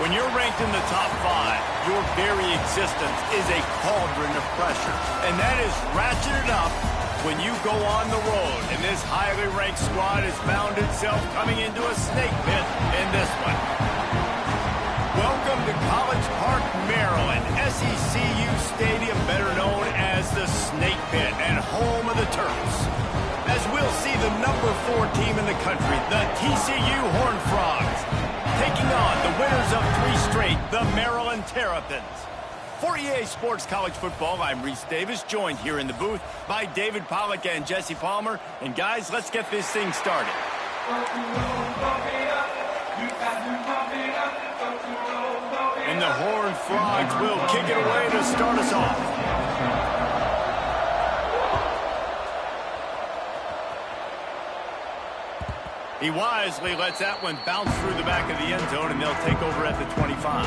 When you're ranked in the top 5, your very existence is a cauldron of pressure. And that is ratcheted up when you go on the road. And this highly ranked squad has found itself coming into a snake pit in this one. Welcome to College Park, Maryland, SECU Stadium, better known as the Snake Pit and home of the Terps. As we'll see the number 4 team in the country, the TCU Horned Frogs, taking on the winners of 3 straight, the Maryland Terrapins. For EA Sports College Football, I'm Reese Davis, joined here in the booth by David Pollack and Jesse Palmer. And guys, let's get this thing started. And the Horned Frogs will kick it away to start us off. He wisely lets that one bounce through the back of the end zone, and they'll take over at the 25.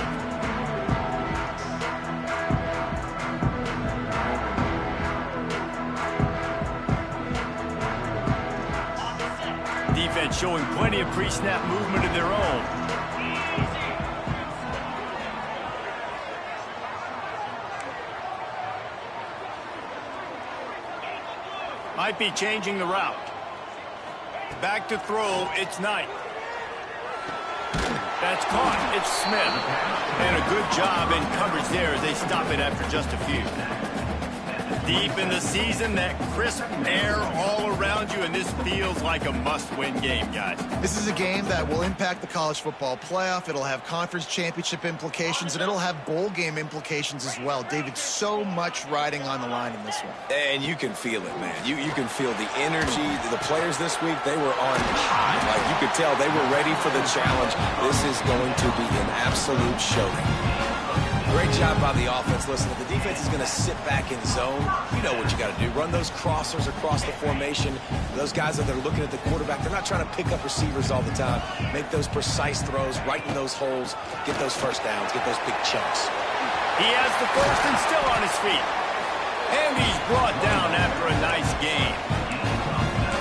Defense showing plenty of pre-snap movement of their own. Might be changing the route. Back to throw, it's Knight. That's caught, it's Smith. And a good job in coverage there as they stop it after just a few. Deep in the season, that crisp air all around you, and this feels like a must-win game, guys. This is a game that will impact the college football playoff. It'll have conference championship implications, and it'll have bowl game implications as well. David, so much riding on the line in this one. And you can feel it, man. You can feel the energy. The players this week, they were on high. Like, you could tell they were ready for the challenge. This is going to be an absolute showdown. Great job by the offense. Listen, if the defense is going to sit back in zone, you know what you got to do. Run those crossers across the formation. Those guys that are looking at the quarterback, they're not trying to pick up receivers all the time. Make those precise throws, right in those holes, get those first downs, get those big chunks. He has the first and still on his feet. And he's brought down after a nice game.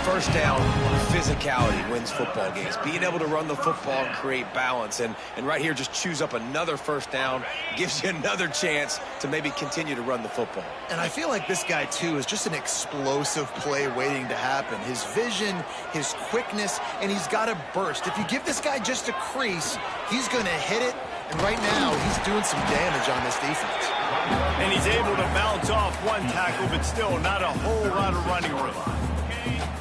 First down, physicality wins football games. Being able to run the football, create balance, and right here just choose up another first down, gives you another chance to maybe continue to run the football. And I feel like this guy, too, is just an explosive play waiting to happen. His vision, his quickness, and he's got a burst. If you give this guy just a crease, he's going to hit it, and right now he's doing some damage on this defense. And he's able to bounce off one tackle, but still not a whole lot of running room.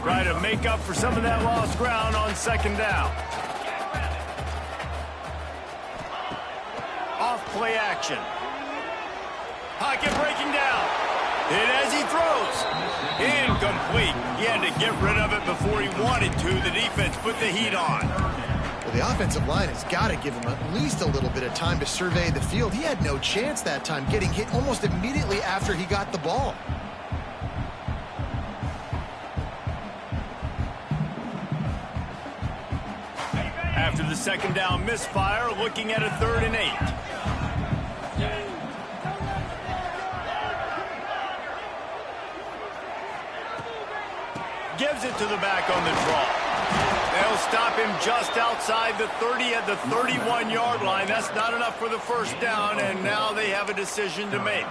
Try to make up for some of that lost ground on second down. Off play action. Pocket breaking down. Hit as he throws. Incomplete. He had to get rid of it before he wanted to. The defense put the heat on. Well, the offensive line has got to give him at least a little bit of time to survey the field. He had no chance that time, getting hit almost immediately after he got the ball. After the second down misfire, looking at a 3rd and 8. Gives it to the back on the draw. They'll stop him just outside the 30 at the 31-yard line. That's not enough for the first down, and now they have a decision to make.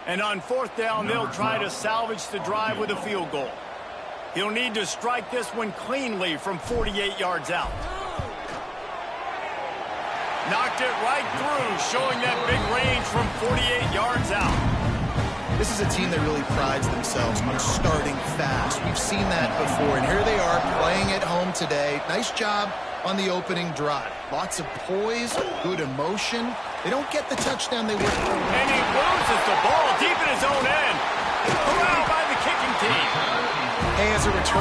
And on 4th down, they'll try to salvage the drive with a field goal. He'll need to strike this one cleanly from 48 yards out. Knocked it right through, showing that big range from 48 yards out. This is a team that really prides themselves on starting fast. We've seen that before, and here they are playing at home today. Nice job on the opening drive. Lots of poise, good emotion. They don't get the touchdown they worked for. And he loses the ball deep in his own end. Corralled by the kicking team. Hey, as a return,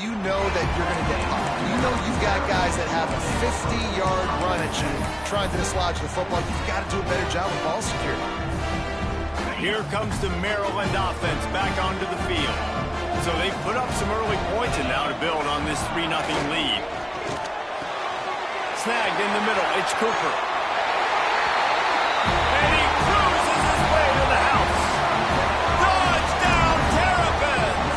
you know that you're going to get hot. You know you've got guys that have a 50-yard run at you trying to dislodge the football. You've got to do a better job with ball security. Here comes the Maryland offense back onto the field. So they put up some early points and now to build on this 3-0 lead. Snagged in the middle, it's Cooper. And he cruises his way to the house. Touchdown, Terrapins!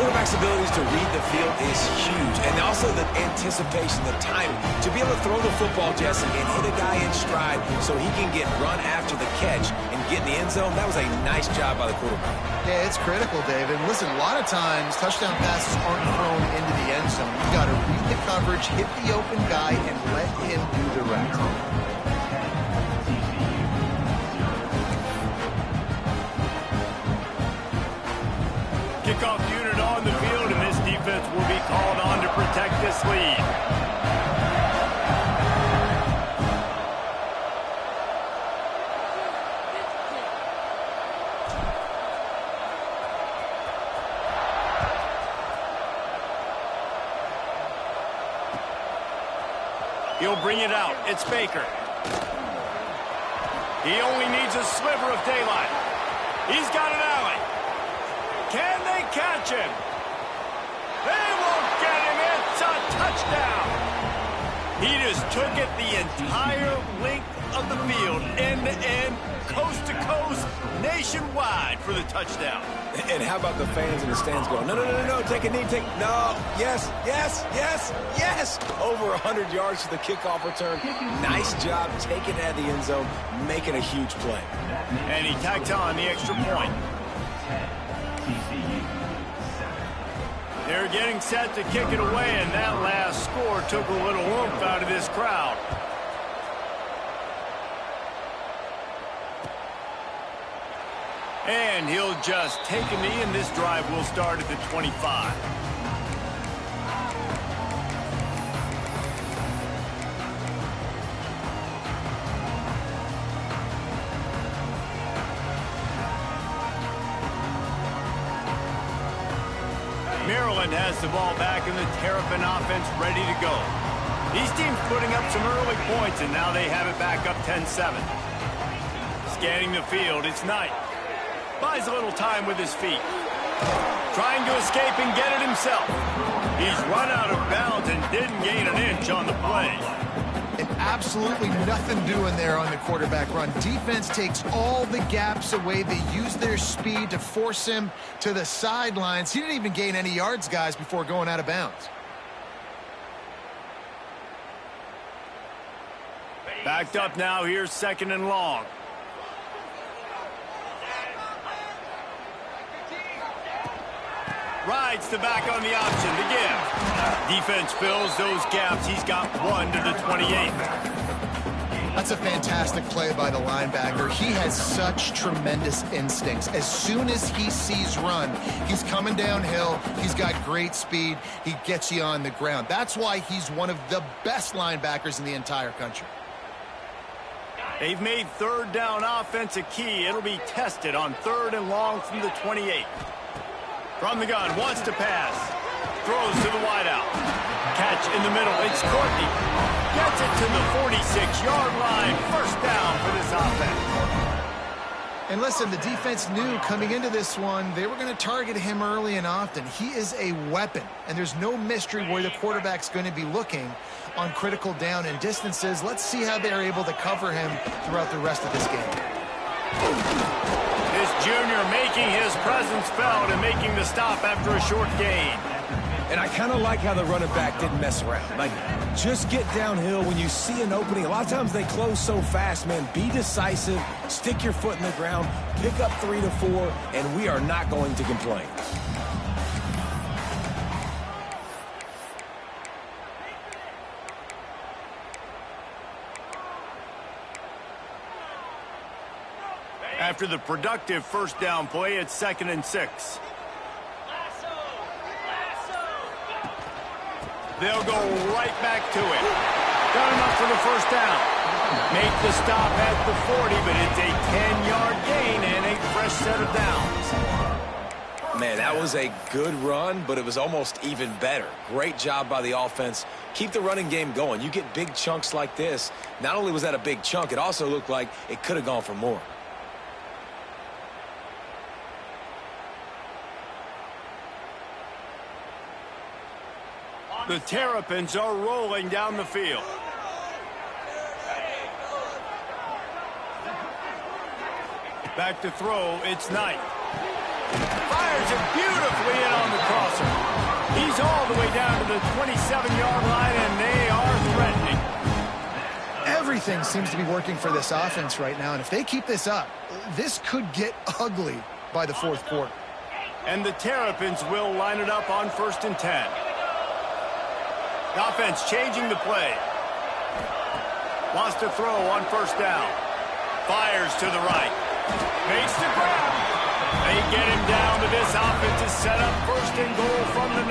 Quarterback's abilities to read the field is huge, and also the anticipation, the timing, to be able to throw the football, Jesse, and hit a guy in stride so he can get run after the catch and get in the end zone. That was a nice job by the quarterback. Yeah, it's critical, David. Listen, a lot of times touchdown passes aren't thrown into the end zone. You've got to read the coverage, hit the open guy, and let him do the rest. Kickoff unit on the field, and this defense will be called on to protect this lead. He'll bring it out. It's Baker. He only needs a sliver of daylight. He's got an alley. Can they catch him? They won't get him. It's a touchdown. He just took it the entire length of the field, end to end, coast to coast, nationwide for the touchdown. And how about the fans in the stands going, no, no, no, no, no, take a knee, take, no, yes, yes, yes, yes. Over 100 yards to the kickoff return. Nice job taking it out of the end zone, making a huge play. And he tacked on the extra point. They're getting set to kick it away, and that last score took a little oomph out of this crowd. And he'll just take a knee, and this drive will start at the 25. Maryland has the ball back, and the Terrapin offense ready to go. These teams putting up some early points, and now they have it back up 10-7. Scanning the field, it's Knight. Buys a little time with his feet. Trying to escape and get it himself. He's run out of bounds and didn't gain an inch on the play. And absolutely nothing doing there on the quarterback run. Defense takes all the gaps away. They use their speed to force him to the sidelines. He didn't even gain any yards, guys, before going out of bounds. Backed up now. Here's 2nd and long. Rides the back on the option to give. Defense fills those gaps. He's got 1 to the 28. That's a fantastic play by the linebacker. He has such tremendous instincts. As soon as he sees run, he's coming downhill. He's got great speed. He gets you on the ground. That's why he's one of the best linebackers in the entire country. They've made 3rd down offense a key. It'll be tested on 3rd and long from the 28. From the gun, wants to pass. Throws to the wideout. Catch in the middle, it's Courtney. Gets it to the 46-yard line. 1st down for this offense. And listen, the defense knew coming into this one, they were going to target him early and often. He is a weapon, and there's no mystery where the quarterback's going to be looking on critical down and distances. Let's see how they're able to cover him throughout the rest of this game. This junior making his presence felt and making the stop after a short gain. And I kind of like how the running back didn't mess around. Like, just get downhill when you see an opening. A lot of times they close so fast, man. Be decisive, stick your foot in the ground, pick up 3 to 4, and we are not going to complain. After the productive first down play, it's 2nd and 6. They'll go right back to it. Got enough for the first down. Make the stop at the 40, but it's a 10-yard gain and a fresh set of downs. Man, that was a good run, but it was almost even better. Great job by the offense. Keep the running game going. You get big chunks like this. Not only was that a big chunk, it also looked like it could have gone for more. The Terrapins are rolling down the field. Back to throw, it's Knight. Fires it beautifully in on the crosser. He's all the way down to the 27-yard line, and they are threatening. Everything seems to be working for this offense right now, and if they keep this up, this could get ugly by the fourth quarter. And the Terrapins will line it up on 1st and 10. The offense changing the play. Wants to throw on 1st down. Fires to the right. Makes the grab. They get him down to this offensive setup. 1st and goal from the 9.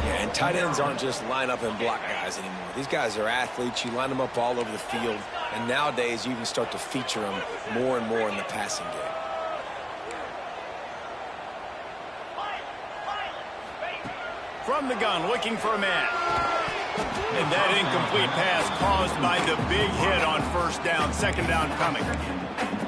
Yeah, and tight ends aren't just line up and block guys anymore. These guys are athletes. You line them up all over the field. And nowadays, you can start to feature them more and more in the passing game. From the gun, looking for a man. And that incomplete pass caused by the big hit on 1st down. 2nd down coming.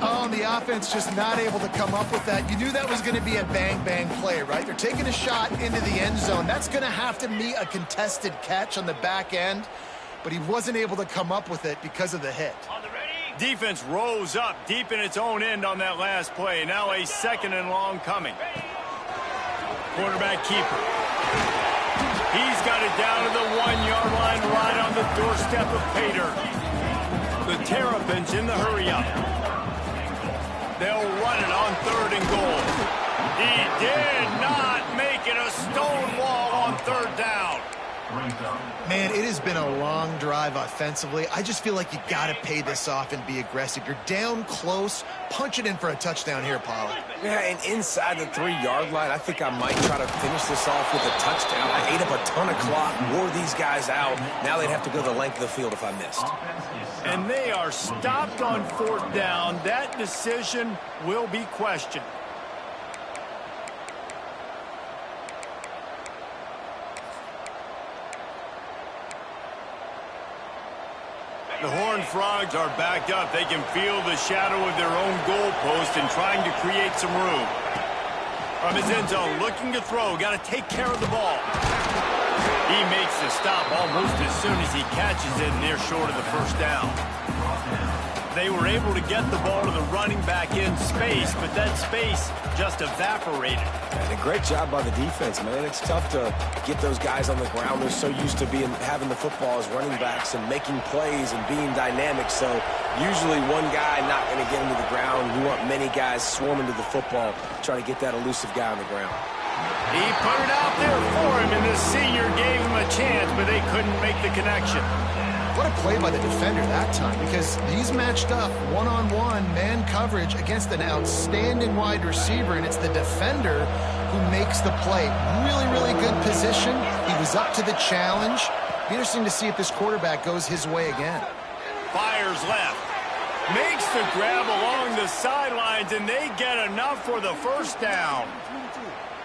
Oh, the offense just not able to come up with that. You knew that was going to be a bang-bang play, right? They're taking a shot into the end zone. That's going to have to be a contested catch on the back end, but he wasn't able to come up with it because of the hit. Defense rose up deep in its own end on that last play. Now a 2nd and long coming. Quarterback keeper. He's got it down to the 1-yard line right on the doorstep of Pater. The Terrapins in the hurry-up. They'll run it on 3rd and goal. He did not make it a stone wall on 3rd down. Man, it has been a long drive offensively. I just feel like you got to pay this off and be aggressive. You're down close. Punch it in for a touchdown here, Pollard. Yeah, and inside the 3-yard line, I think I might try to finish this off with a touchdown. I ate up a ton of clock, wore these guys out. Now they'd have to go the length of the field if I missed. And they are stopped on 4th down. That decision will be questioned. The Horned Frogs are backed up. They can feel the shadow of their own goalpost and trying to create some room. From his end zone, looking to throw. Got to take care of the ball. He makes the stop almost as soon as he catches it near short of the 1st down. They were able to get the ball to the running back in space, but that space just evaporated. And a great job by the defense, man. It's tough to get those guys on the ground. They're so used to having the football as running backs and making plays and being dynamic. So usually one guy not going to get into the ground. We want many guys swarming to the football, trying to get that elusive guy on the ground. He put it out there for him, and the senior gave him a chance, but they couldn't make the connection. What a play by the defender that time, because he's matched up one-on-one man coverage against an outstanding wide receiver, and it's the defender who makes the play. Really, really good position. He was up to the challenge. Be interesting to see if this quarterback goes his way again. Fires left. Makes the grab along the sidelines, and they get enough for the 1st down.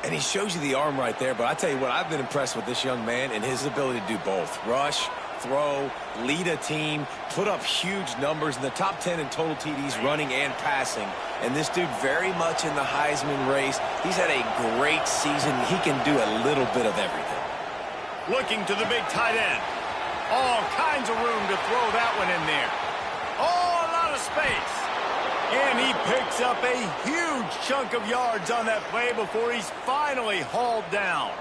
And he shows you the arm right there, but I tell you what, I've been impressed with this young man and his ability to do both. Rush, throw, lead a team, put up huge numbers in the top 10 in total TDs running and passing. And this dude very much in the Heisman race. He's had a great season. He can do a little bit of everything. Looking to the big tight end. All kinds of room to throw that one in there. Oh, a lot of space. And he picks up a huge chunk of yards on that play before he's finally hauled down.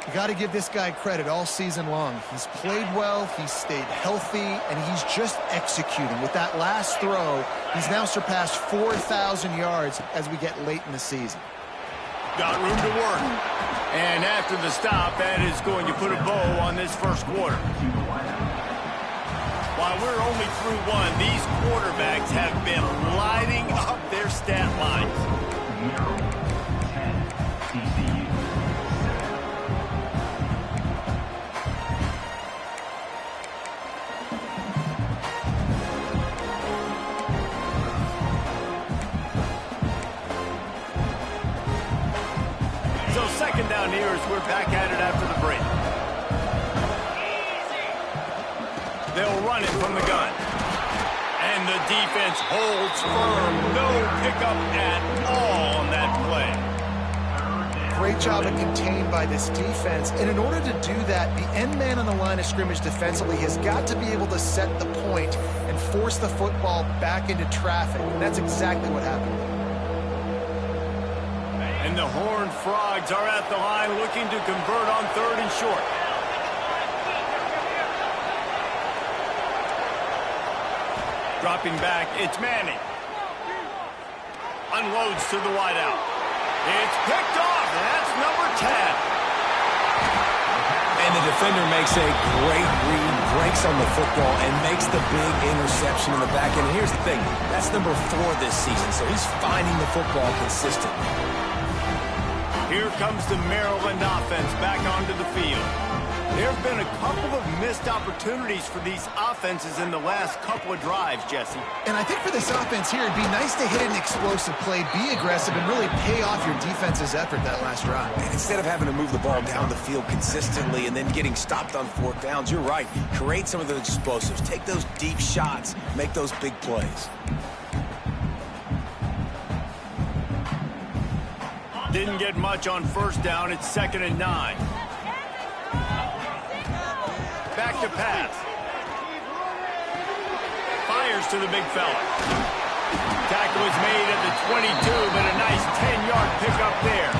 You got to give this guy credit all season long. He's played well, he's stayed healthy, and he's just executing. With that last throw, he's now surpassed 4,000 yards as we get late in the season. Got room to work. And after the stop, that is going to put a bow on this 1st quarter. While we're only through one, these quarterbacks have been lighting up their stat lines. TCU. So second down here as we're back at it after the break. They'll run it from the gun. And the defense holds firm. No pickup at all on that play. Great job of contained by this defense. And in order to do that, the end man on the line of scrimmage defensively has got to be able to set the point and force the football back into traffic. And that's exactly what happened. And the Horned Frogs are at the line looking to convert on 3rd and short. Dropping back, it's Manning. Unloads to the wideout. It's picked off, and that's number 10. And the defender makes a great read, breaks on the football, and makes the big interception in the back end. And here's the thing, that's number 4 this season, so he's finding the football consistently. Here comes the Maryland offense back onto the field. There have been a couple of missed opportunities for these offenses in the last couple of drives, Jesse. And I think for this offense here, it'd be nice to hit an explosive play, be aggressive, and really pay off your defense's effort that last drive. And instead of having to move the ball down the field consistently and then getting stopped on 4th downs, you're right. Create some of those explosives. Take those deep shots. Make those big plays. Didn't get much on 1st down. It's 2nd and 9. Back to pass. Fires to the big fella. Tackle is made at the 22, but a nice 10-yard pickup there.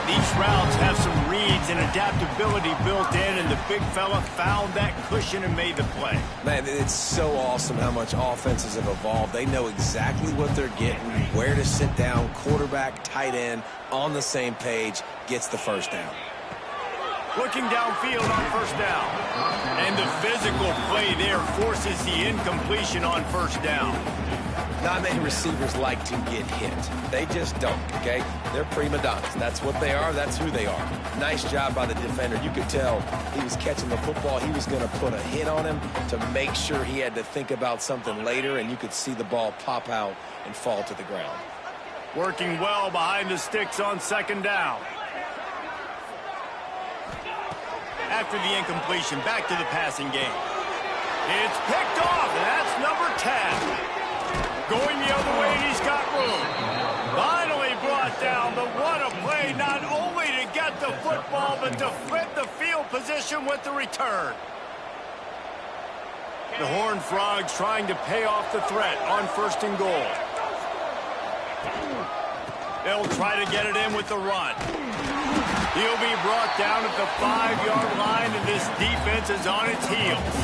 These routes have some reads and adaptability built in, and the big fella found that cushion and made the play. Man, it's so awesome how much offenses have evolved. They know exactly what they're getting, where to sit down, quarterback, tight end, on the same page, gets the 1st down. Looking downfield on 1st down. And the physical play there forces the incompletion on 1st down. Not many receivers like to get hit. They just don't, okay? They're prima donnas. That's what they are. That's who they are. Nice job by the defender. You could tell he was catching the football. He was going to put a hit on him to make sure he had to think about something later, and you could see the ball pop out and fall to the ground. Working well behind the sticks on 2nd down. After the incompletion, back to the passing game. It's picked off, and that's number 10. Going the other way, and he's got room. Finally brought down, but what a play, not only to get the football, but to flip the field position with the return. The Horned Frogs trying to pay off the threat on 1st and goal. They'll try to get it in with the run. He'll be brought down at the 5-yard line, and this defense is on its heels.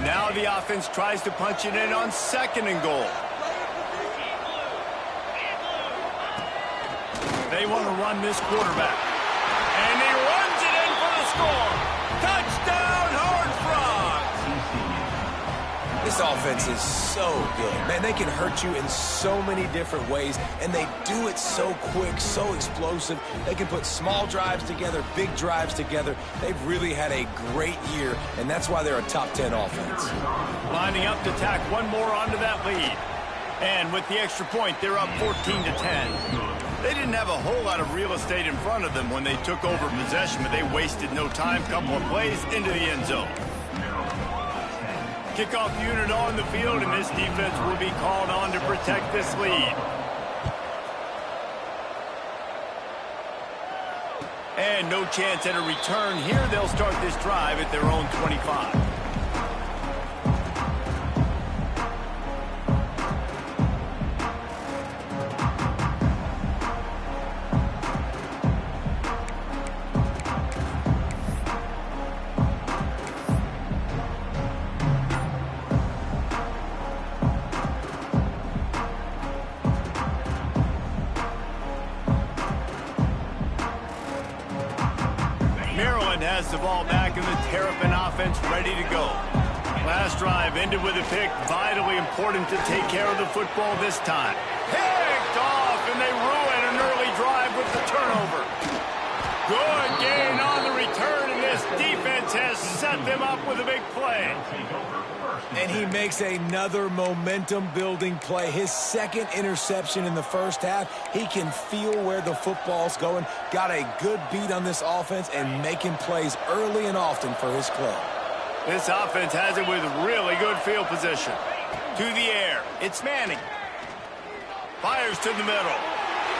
Now the offense tries to punch it in on 2nd and goal. They want to run this quarterback. And he runs it in for the score. Touchdown, Horned Frogs! This offense is so good. Man, they can hurt you in so many different ways, and they do it so quick, so explosive. They can put small drives together, big drives together. They've really had a great year, and that's why they're a top 10 offense. Lining up to tack one more onto that lead. And with the extra point, they're up 14-10. They didn't have a whole lot of real estate in front of them when they took over possession, but they wasted no time. Couple of plays into the end zone. Kickoff unit on the field, and this defense will be called on to protect this lead. And no chance at a return here. They'll start this drive at their own 25. has the ball back and the Terrapin offense ready to go. Last drive ended with a pick. Vitally important to take care of the football this time. Picked off, and they ruin an early drive with the turnover. Good gain on the return, and this defense has set them up with a big play. And he makes another momentum-building play. His second interception in the first half. He can feel where the football's going. Got a good beat on this offense and making plays early and often for his club. This offense has it with really good field position. To the air. It's Manning. Fires to the middle.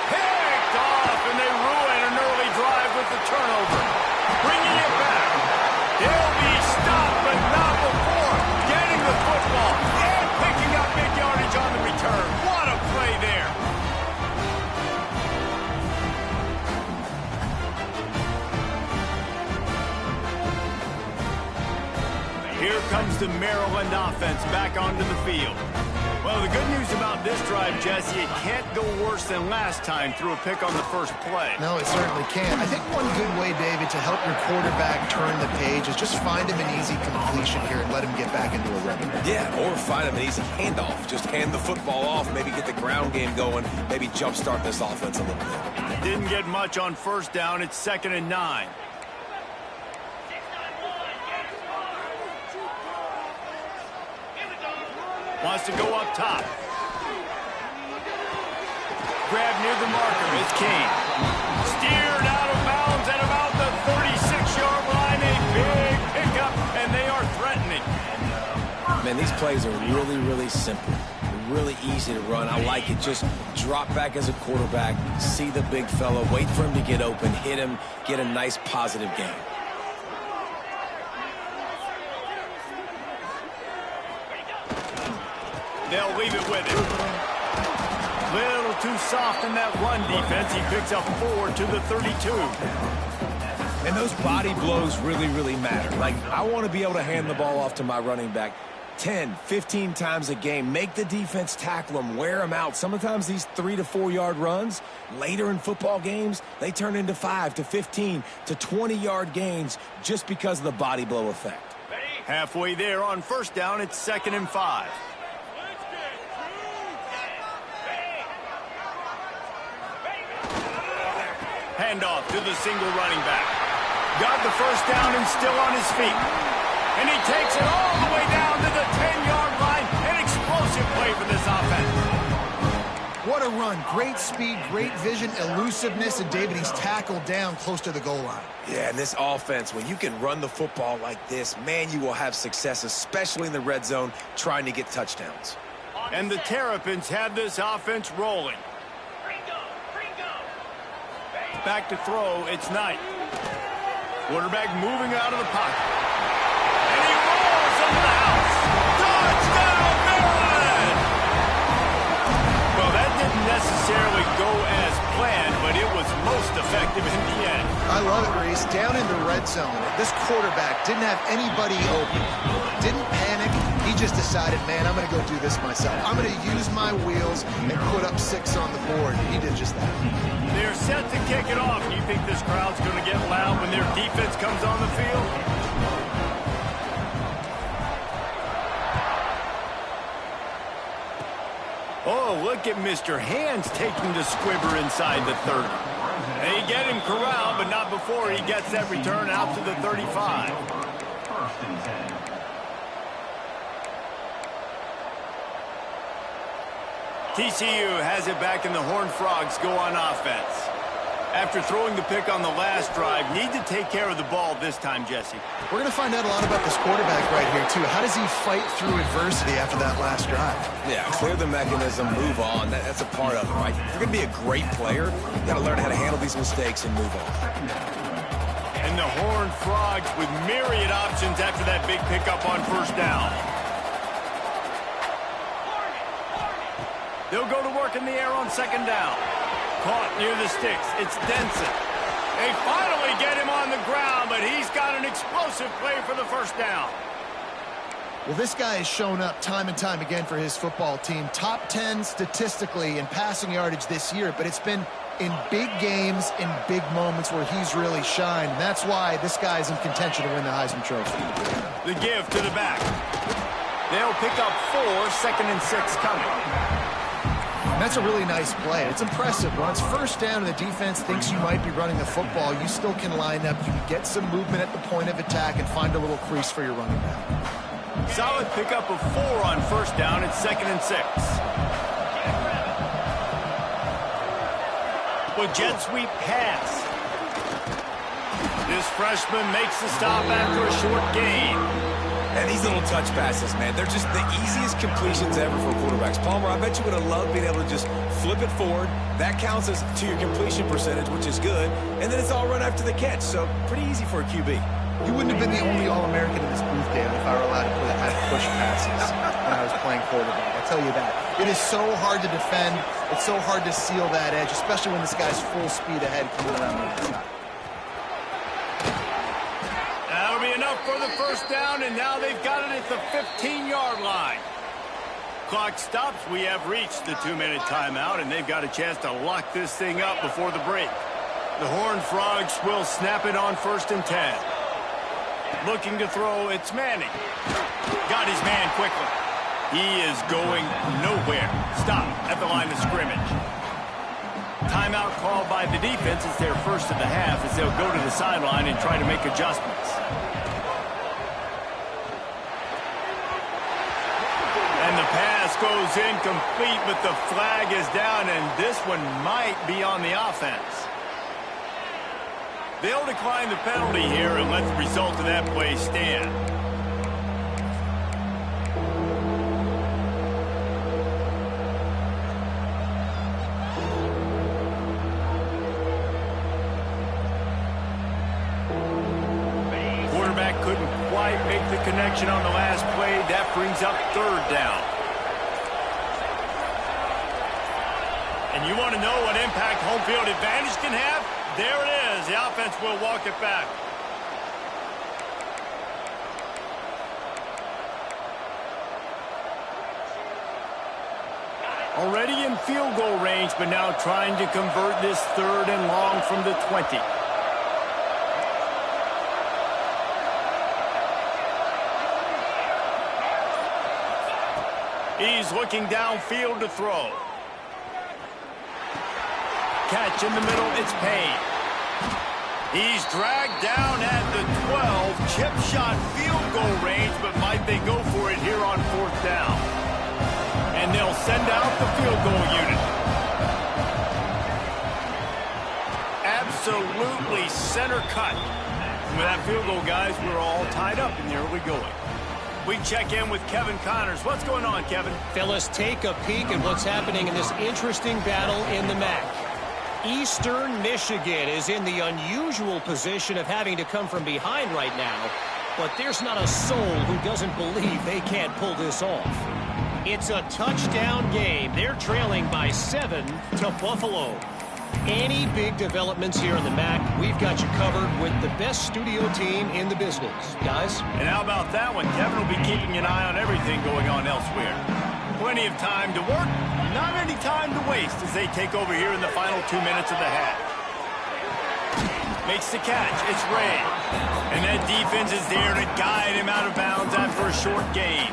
Picked off, and they ruin an early drive with the turnover. Bringing it back. They'll be stopped, but not before getting the football and picking up big yardage on the return. What a play there. Here comes the Maryland offense back onto the field. Well, the good news about this drive, Jesse, it can't go worse than last time through a pick on the first play. No, it certainly can't. I think one good way, David, to help your quarterback turn the page is just find him an easy completion here and let him get back into a rhythm. Yeah, or find him an easy handoff. Just hand the football off, maybe get the ground game going, maybe jumpstart this offense a little bit. Didn't get much on first down. It's 2nd and 9. Wants to go up top. Grab near the marker is Kane. Steered out of bounds at about the 36-yard line. A big pickup, and they are threatening. Man, these plays are really, really simple. Really easy to run. I like it. Just drop back as a quarterback, see the big fella, wait for him to get open, hit him, get a nice positive game. They'll leave it with him. Little too soft in that run defense. He picks up 4 to the 32. And those body blows really, really matter. Like, I want to be able to hand the ball off to my running back 10, 15 times a game. Make the defense tackle him, wear him out. Sometimes these 3 to 4 yard runs, later in football games, they turn into 5 to 15 to 20-yard gains just because of the body blow effect. Halfway there on first down, it's 2nd and 5. Handoff to the single running back. Got the first down and still on his feet. And he takes it all the way down to the 10-yard line. An explosive play for this offense. What a run. Great speed, great vision, elusiveness, and David, he's tackled down close to the goal line. Yeah, and this offense, when you can run the football like this, man, you will have success, especially in the red zone, trying to get touchdowns. And the Terrapins have this offense rolling. Back to throw, it's Knight. Quarterback moving out of the pocket. And he rolls into the house. Touchdown, Maryland! Well, that didn't necessarily go as planned, but it was most effective in the end. I love it, Reese. Down in the red zone, this quarterback didn't have anybody open. Didn't panic. He just decided, man, I'm going to go do this myself. I'm going to use my wheels and put up 6 on the board. He did just that. They're set to kick it off. Do you think this crowd's going to get loud when their defense comes on the field? Oh, look at Mr. Hands taking the squibber inside the 30. They get him corralled, but not before he gets that return out to the 35. TCU has it back, and the Horned Frogs go on offense. After throwing the pick on the last drive, need to take care of the ball this time, Jesse. We're going to find out a lot about this quarterback right here, too. How does he fight through adversity after that last drive? Yeah, clear the mechanism, move on. That's a part of it, right? If you're going to be a great player, you got to learn how to handle these mistakes and move on. And the Horned Frogs with myriad options after that big pickup on first down. They'll go to work in the air on second down. Caught near the sticks. It's Denson. They finally get him on the ground, but he's got an explosive play for the first down. Well, this guy has shown up time and time again for his football team. Top 10 statistically in passing yardage this year, but it's been in big games, in big moments where he's really shined. And that's why this guy's in contention to win the Heisman Trophy. The give to the back. They'll pick up 4, 2nd and 6 coming. And that's a really nice play. It's impressive. When it's first down and the defense thinks you might be running the football, you still can line up. You can get some movement at the point of attack and find a little crease for your running back. Solid pickup of 4 on first down. It's 2nd and 6. With jet sweep pass. This freshman makes the stop after a short gain. And these little touch passes, man, they're just the easiest completions ever for quarterbacks. Palmer, I bet you would have loved being able to just flip it forward. That counts as to your completion percentage, which is good. And then it's all run after the catch, so pretty easy for a QB. You wouldn't have been the only All-American in this booth, David, if I were allowed to have push passes when I was playing quarterback. I'll tell you that. It is so hard to defend. It's so hard to seal that edge, especially when this guy's full speed ahead coming around the outside. That'll be enough for the first down, and now they've got it at the 15-yard line. Clock stops. We have reached the 2-minute timeout, and they've got a chance to lock this thing up before the break. The Horned Frogs will snap it on 1st and 10. Looking to throw, it's Manning. Got his man quickly. He is going nowhere. Stop at the line of scrimmage. Timeout called by the defense. It's their first of the half as they'll go to the sideline and try to make adjustments. And the pass goes incomplete, but the flag is down, and this one might be on the offense. They'll decline the penalty here and let the result of that play stand. Quarterback couldn't quite make the connection on the last play. That brings up 3rd down. And you want to know what impact home field advantage can have? There it is. The offense will walk it back. Already in field goal range, but now trying to convert this 3rd and long from the 20. He's looking downfield to throw. Catch in the middle, it's Payne. He's dragged down at the 12. Chip shot field goal range, but might they go for it here on 4th down? And they'll send out the field goal unit. Absolutely center cut. With that field goal, guys, we're all tied up in the early going. We check in with Kevin Connors. What's going on, Kevin? Fellas, take a peek at what's happening in this interesting battle in the MAC. Eastern Michigan is in the unusual position of having to come from behind right now, but there's not a soul who doesn't believe they can't pull this off. It's a touchdown game. They're trailing by 7 to Buffalo. Any big developments here in the MAC, we've got you covered with the best studio team in the business. Guys? And how about that one? Kevin will be keeping an eye on everything going on elsewhere. Plenty of time to work, not any time to waste as they take over here in the final 2 minutes of the half. Makes the catch. It's Ray. And that defense is there to guide him out of bounds after a short gain.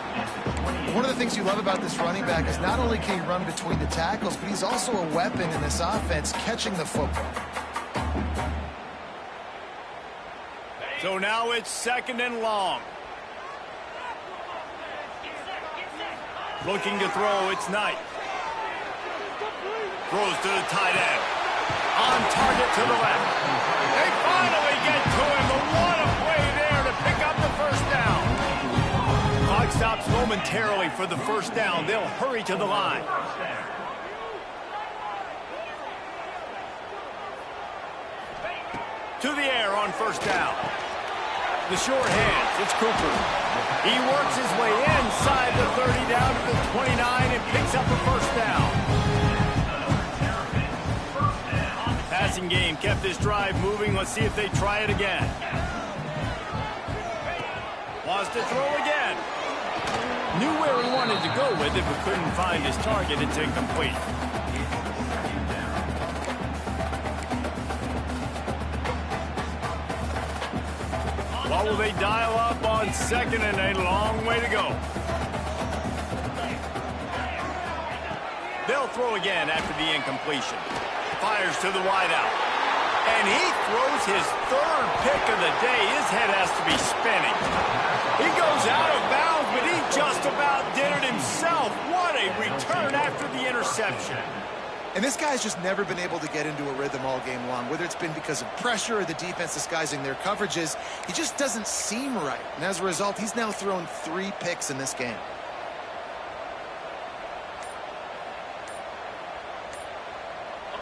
One of the things you love about this running back is not only can he run between the tackles, but he's also a weapon in this offense, catching the football. So now it's 2nd and long. Looking to throw, it's Knight. Throws to the tight end. On target to the left. They finally get to him, but what a play there to pick up the first down. Clock stops momentarily for the first down. They'll hurry to the line. To the air on first down. The short hands, it's Cooper. He works his way inside the 30 down to the 29 and picks up a first down. Passing game kept this drive moving. Let's see if they try it again. Wants to throw again. Knew where he wanted to go with it, but couldn't find his target. It's incomplete. What will they dial up on second and a long way to go? They'll throw again after the incompletion. Fires to the wideout. And he throws his third pick of the day. His head has to be spinning. He goes out of bounds, but he just about did it himself. What a return after the interception. And this guy's just never been able to get into a rhythm all game long, whether it's been because of pressure or the defense disguising their coverages. He just doesn't seem right. And as a result, he's now thrown 3 picks in this game.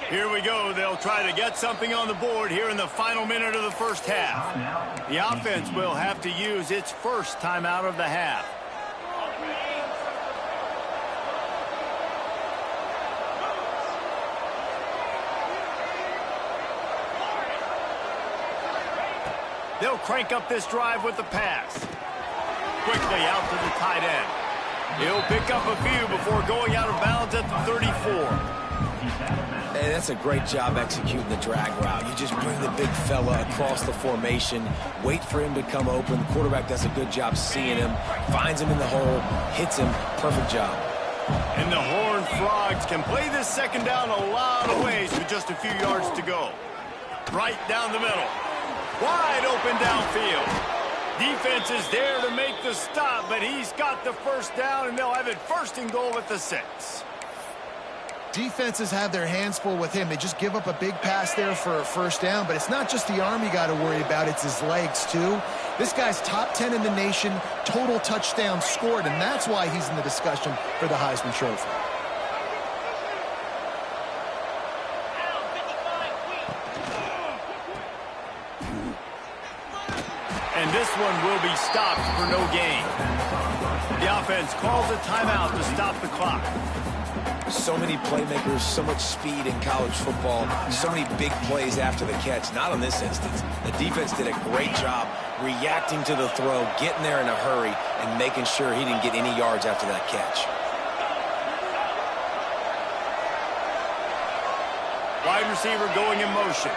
Here we go. They'll try to get something on the board here in the final minute of the first half. The offense will have to use its first timeout of the half. They'll crank up this drive with the pass. Quickly out to the tight end. He'll pick up a few before going out of bounds at the 34. Hey, that's a great job executing the drag route. You just bring the big fella across the formation, wait for him to come open. The quarterback does a good job seeing him, finds him in the hole, hits him. Perfect job. And the Horned Frogs can play this second down a lot of ways with just a few yards to go. Right down the middle. Wide open downfield. Defense is there to make the stop, but he's got the first down, and they'll have it first and goal at the 6. Defenses have their hands full with him. They just give up a big pass there for a first down, but it's not just the arm you got to worry about, it's his legs too. This guy's top 10 in the nation, total touchdowns scored, and that's why he's in the discussion for the Heisman Trophy. And this one will be stopped for no gain. The offense calls a timeout to stop the clock. So many playmakers, so much speed in college football, so many big plays after the catch. Not on this instance. The defense did a great job reacting to the throw, getting there in a hurry, and making sure he didn't get any yards after that catch. Wide receiver going in motion.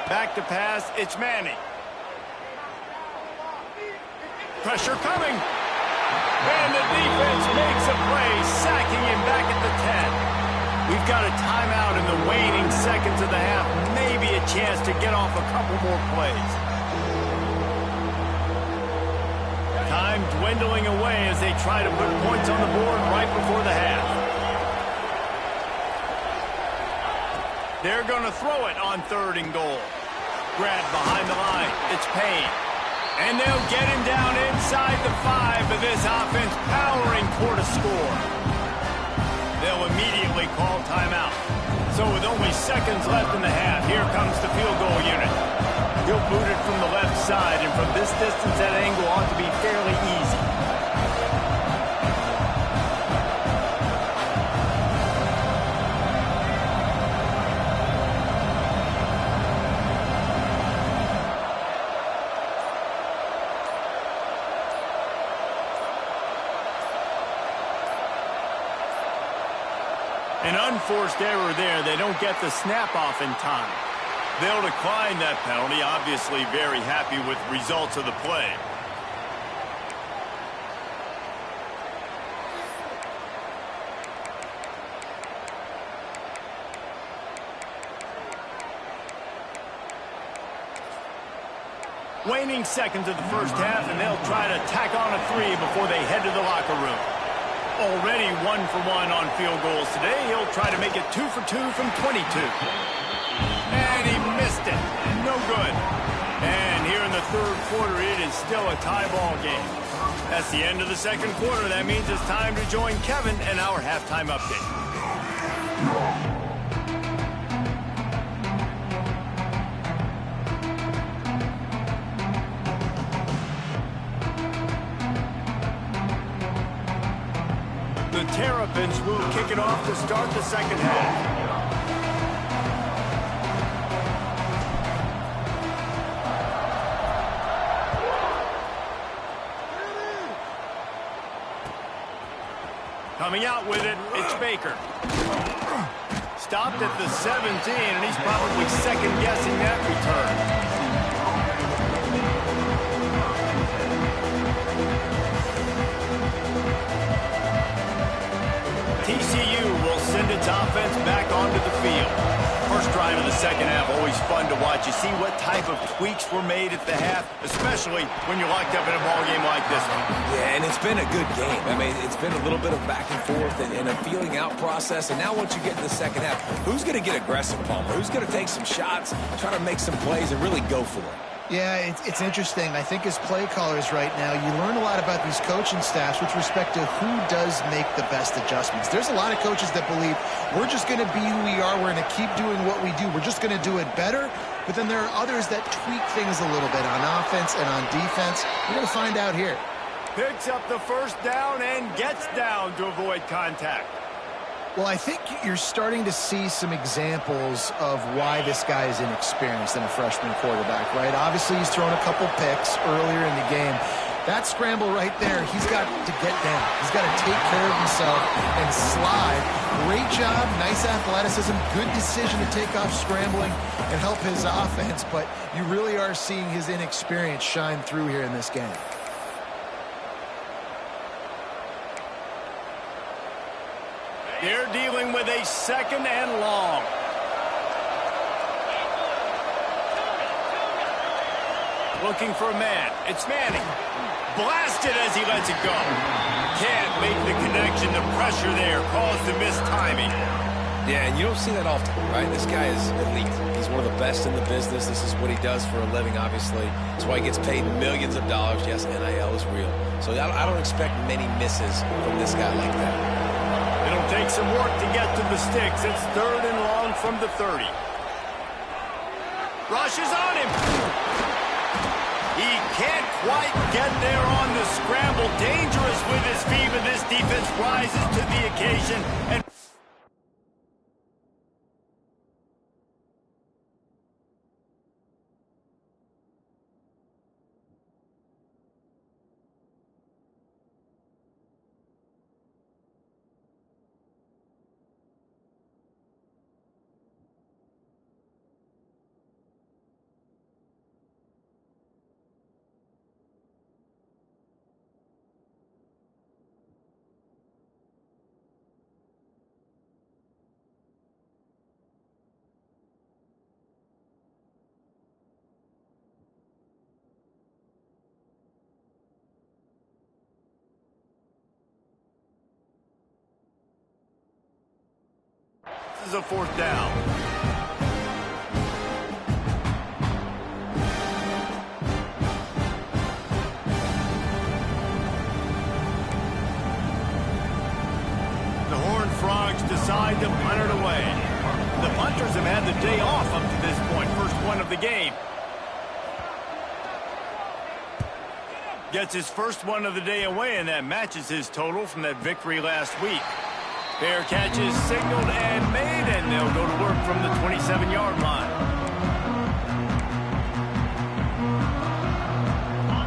Back to pass, it's Manning. Pressure coming. And the defense makes a play, sacking him back at the 10. We've got a timeout in the waning seconds of the half. Maybe a chance to get off a couple more plays. Time dwindling away as they try to put points on the board right before the half. They're going to throw it on 3rd and goal. Grab behind the line. It's Payne. And they'll get him down inside the 5, but this offense powering toward a score. They'll immediately call timeout. So with only seconds left in the half, here comes the field goal unit. He'll boot it from the left side, and from this distance, that angle ought to be fairly easy. An unforced error there. They don't get the snap off in time. They'll decline that penalty, obviously very happy with results of the play. Waning seconds of the first half, and they'll try to tack on a 3 before they head to the locker room. Already 1 for 1 on field goals today. He'll try to make it 2 for 2 from 22. And he missed it. No good. And here in the 3rd quarter, it is still a tie ball game. That's the end of the 2nd quarter. That means it's time to join Kevin and our halftime update. The Terrapins will kick it off to start the 2nd half. Coming out with it, it's Baker. Stopped at the 17, and he's probably second-guessing that return. TCU will send its offense back onto the field. First drive of the second half, always fun to watch. You see what type of tweaks were made at the half, especially when you're locked up in a ball game like this one. Yeah, and it's been a good game. I mean, it's been a little bit of back and forth and a feeling out process. And now once you get in the second half, who's going to get aggressive, Palmer? Who's going to take some shots, try to make some plays, and really go for it? Yeah, it's interesting. I think as play callers right now, you learn a lot about these coaching staffs with respect to who does make the best adjustments. There's a lot of coaches that believe we're just going to be who we are. We're going to keep doing what we do. We're just going to do it better. But then there are others that tweak things a little bit on offense and on defense. We're going to find out here. Picks up the first down and gets down to avoid contact. Well, I think you're starting to see some examples of why this guy is inexperienced in a freshman quarterback, right? Obviously, he's thrown a couple picks earlier in the game. That scramble right there, he's got to get down. He's got to take care of himself and slide. Great job, nice athleticism, good decision to take off scrambling and help his offense, but you really are seeing his inexperience shine through here in this game. They're dealing with a second and long. Looking for a man. It's Manning. Blasted as he lets it go. Can't make the connection. The pressure there caused the mistiming. Yeah, and you don't see that often, right? This guy is elite. He's one of the best in the business. This is what he does for a living, obviously. That's why he gets paid millions of dollars. Yes, NIL is real. So I don't expect many misses from this guy like that. It'll take some work to get to the sticks. It's third and long from the 30. Rush is on him. He can't quite get there on the scramble. Dangerous with his feet, but this defense rises to the occasion. And this is a fourth down. The Horned Frogs decide to punt it away. The punters have had the day off up to this point. First one of the game. Gets his first one of the day away, and that matches his total from that victory last week. Fair catch is signaled and made, and they'll go to work from the 27-yard line.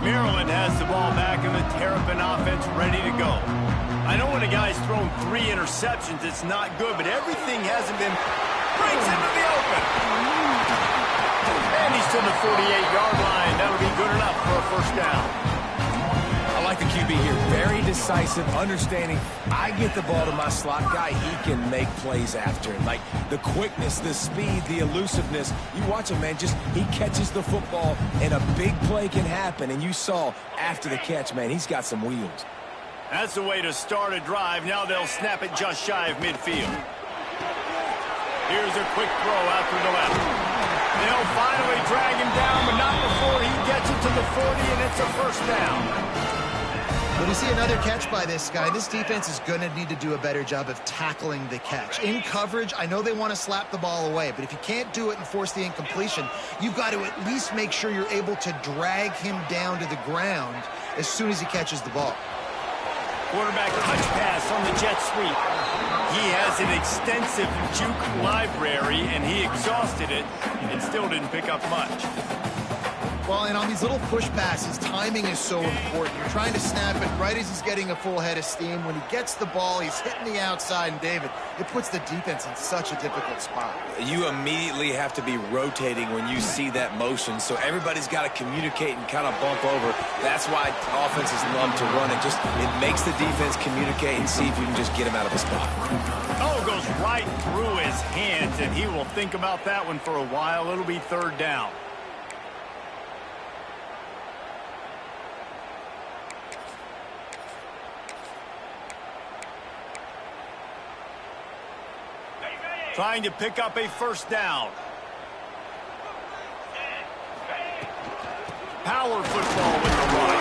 Maryland has the ball back, and the Terrapin offense ready to go. I know when a guy's thrown 3 interceptions, it's not good, but everything hasn't been... Brings him to the open. And he's to the 48-yard line. That'll be good enough for a first down. I like the QB here. Very decisive, understanding. I get the ball to my slot guy. He can make plays after it. Like the quickness, the speed, the elusiveness. You watch him, man. Just he catches the football, and a big play can happen. And you saw after the catch, man, he's got some wheels. That's the way to start a drive. Now they'll snap it just shy of midfield. Here's a quick throw out to the left. They'll finally drag him down, but not before he gets it to the 40, and it's a first down. When you see another catch by this guy, this defense is going to need to do a better job of tackling the catch. In coverage, I know they want to slap the ball away, but if you can't do it and force the incompletion, you've got to at least make sure you're able to drag him down to the ground as soon as he catches the ball. Quarterback touch pass on the jet sweep. He has an extensive juke library, and he exhausted it and still didn't pick up much. Well, and on these little push passes, timing is so important. You're trying to snap it right as he's getting a full head of steam. When he gets the ball, he's hitting the outside, and David, it puts the defense in such a difficult spot. You immediately have to be rotating when you see that motion, so everybody's got to communicate and kind of bump over. That's why offenses love to run it. It makes the defense communicate and see if you can just get him out of a spot. Oh, goes right through his hands, and he will think about that one for a while. It'll be third down. Trying to pick up a first down. Power football with the run.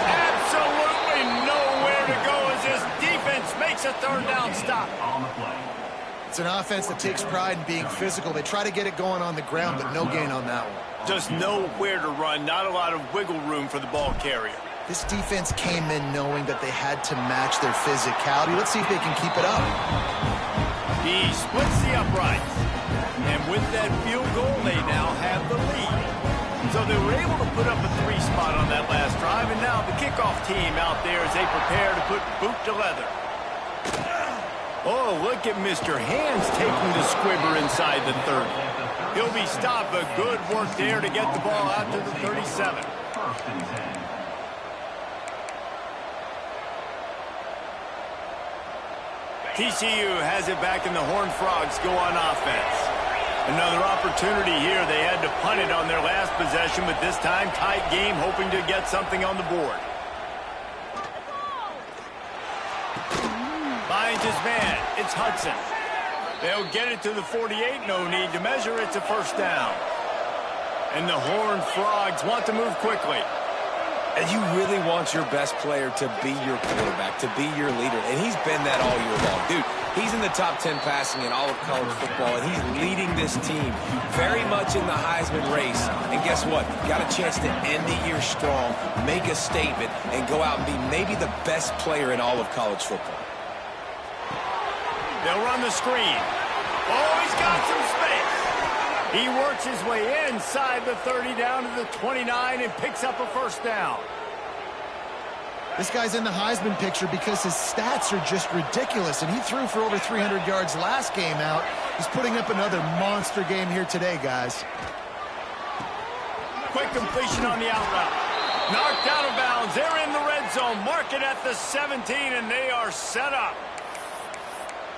Absolutely nowhere to go as this defense makes a third down stop. It's an offense that takes pride in being physical. They try to get it going on the ground, but no gain on that one. Just nowhere to run. Not a lot of wiggle room for the ball carrier. This defense came in knowing that they had to match their physicality. Let's see if they can keep it up. He splits the uprights. And with that field goal, they now have the lead. So they were able to put up a 3 spot on that last drive, and now the kickoff team out there as they prepare to put boot to leather. Oh, look at Mr. Hands taking the squibber inside the 30. He'll be stopped, but good work there to get the ball out to the 37. TCU has it back, and the Horned Frogs go on offense. Another opportunity here. They had to punt it on their last possession, but this time tight game, hoping to get something on the board. Finds his man. It's Hudson. They'll get it to the 48. No need to measure. It's a first down. And the Horned Frogs want to move quickly. And you really want your best player to be your quarterback, to be your leader. And he's been that all year long. Dude, he's in the top 10 passing in all of college football, and he's leading this team very much in the Heisman race. And guess what? Got a chance to end the year strong, make a statement, and go out and be maybe the best player in all of college football. They'll run the screen. Oh, he's got some space. He works his way inside the 30 down to the 29 and picks up a first down. This guy's in the Heisman picture because his stats are just ridiculous, and he threw for over 300 yards last game out. He's putting up another monster game here today, guys. Quick completion on the out route. Knocked out of bounds. They're in the red zone. Mark it at the 17, and they are set up.